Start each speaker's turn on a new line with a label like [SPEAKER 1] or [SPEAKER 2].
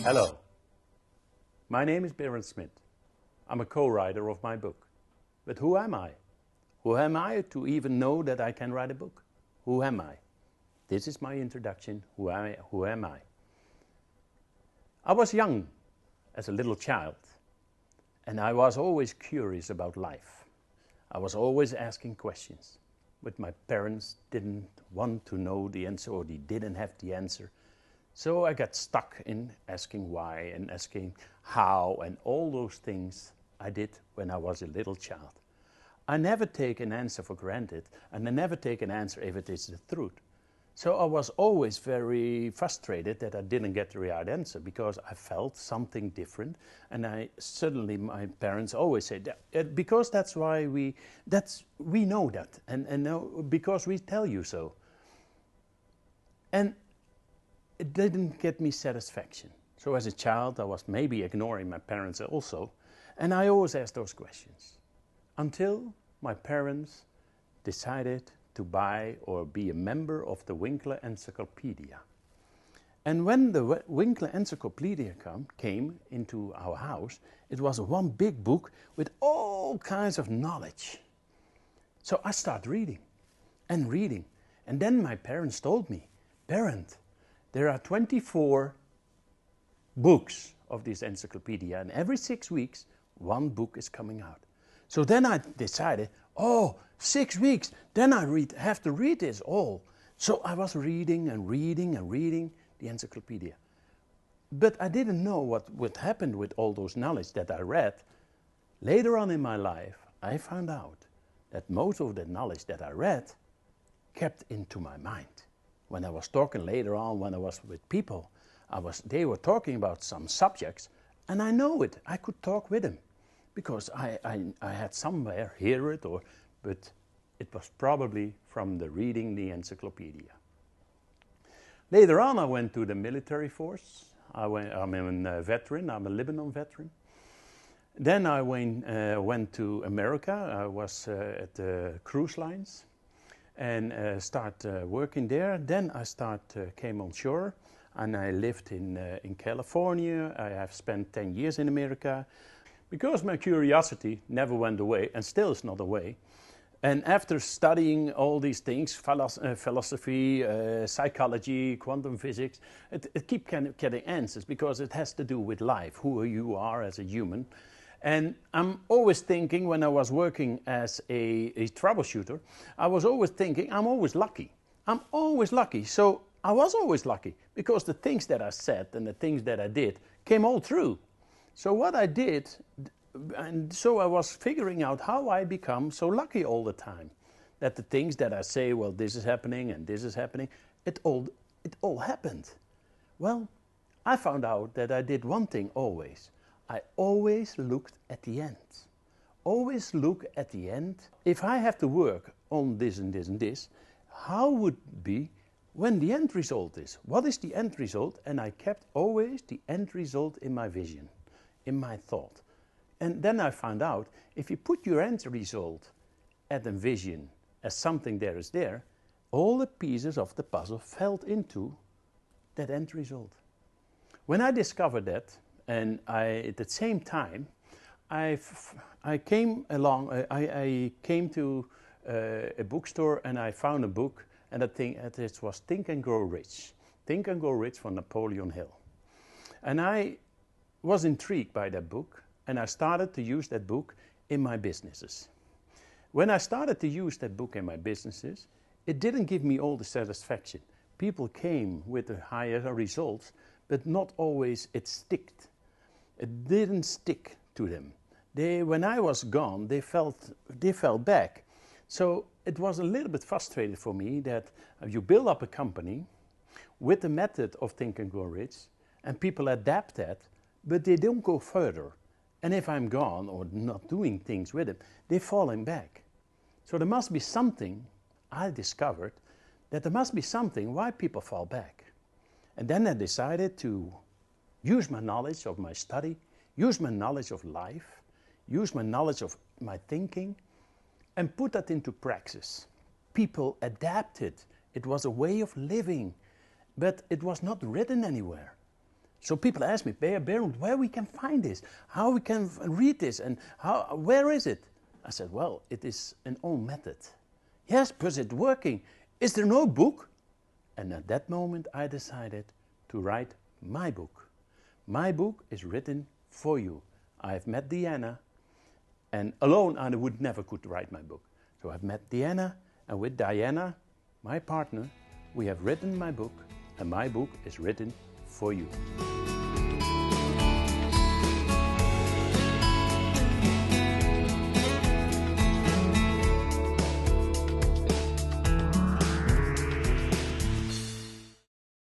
[SPEAKER 1] Hello, my name is Berend Smit. I'm a co-writer of my book. But who am I? Who am I to even know that I can write a book? Who am I? This is my introduction. Who am I? I was young as a little child, and I was always curious about life. I was always asking questions, but my parents didn't want to know the answer, or they didn't have the answer. So I got stuck in asking why and asking how, and all those things I did when I was a little child. I never take an answer for granted, and I never take an answer if it is the truth. So I was always very frustrated that I didn't get the right answer, because I felt something different, and my parents always said, because that's why we know that, and no, because we tell you so. And it didn't get me satisfaction. So as a child, I was maybe ignoring my parents also, and I always asked those questions. Until my parents decided to buy or be a member of the Winkler Encyclopedia. And when the Winkler Encyclopedia came into our house, it was one big book with all kinds of knowledge. So I started reading, and then my parents told me, Berend, there are 24 books of this encyclopedia, and every 6 weeks, one book is coming out. So then I decided, 6 weeks, then I have to read this all. So I was reading the encyclopedia. But I didn't know what would happen with all those knowledge that I read. Later on in my life, I found out that most of the knowledge that I read kept into my mind. When I was talking later on, when I was with people, they were talking about some subjects, and I know it. I could talk with them, because I had somewhere hear it, but it was probably from reading the encyclopedia. Later on, I went to the military force. I'm a veteran. I'm a Lebanon veteran. Then I went to America. I was at the cruise lines, and start working there. Then I came on shore, and I lived in California. I have spent 10 years in America, because my curiosity never went away, and still is not away. And after studying all these things, philosophy, psychology, quantum physics, it keeps getting answers, because it has to do with life, who you are as a human. And I'm always thinking, when I was working as a troubleshooter, I was always thinking, I'm always lucky. I'm always lucky. So I was always lucky, because the things that I said and the things that I did came all true. So what I did, and so I was figuring out how I become so lucky all the time. That the things that I say, well, this is happening and this is happening, it all happened. Well, I found out that I did one thing always. I always looked at the end. Always look at the end. If I have to work on this and this and this, how would it be when the end result is? What is the end result? And I kept always the end result in my vision, in my thought. And then I found out, if you put your end result at a vision as something that is there, all the pieces of the puzzle fell into that end result. When I discovered that, and at the same time, I came to a bookstore, and I found a book, and it was Think and Grow Rich. Think and Grow Rich from Napoleon Hill. And I was intrigued by that book, and I started to use that book in my businesses. When I started to use that book in my businesses, it didn't give me all the satisfaction. People came with the higher results, but not always it sticked. It didn't stick to them. When I was gone, they fell back. So it was a little bit frustrating for me that you build up a company with the method of Think and Grow Rich, and people adapt that, but they don't go further. And if I'm gone or not doing things with it, they're falling back. So there must be something, I discovered, that there must be something why people fall back. And then I decided to use my knowledge of my study, use my knowledge of life, use my knowledge of my thinking, and put that into practice. People adapted. It was a way of living, but it was not written anywhere. So people ask me, Berend, where we can find this? How we can read this? And where is it? I said, well, it is an own method. Yes, but it's working. Is there no book? And at that moment I decided to write my book. My book is written for you. I've met Diana, and alone I would never could write my book. So I've met Diana, and with Diana, my partner, we have written my book, and my book is written for you.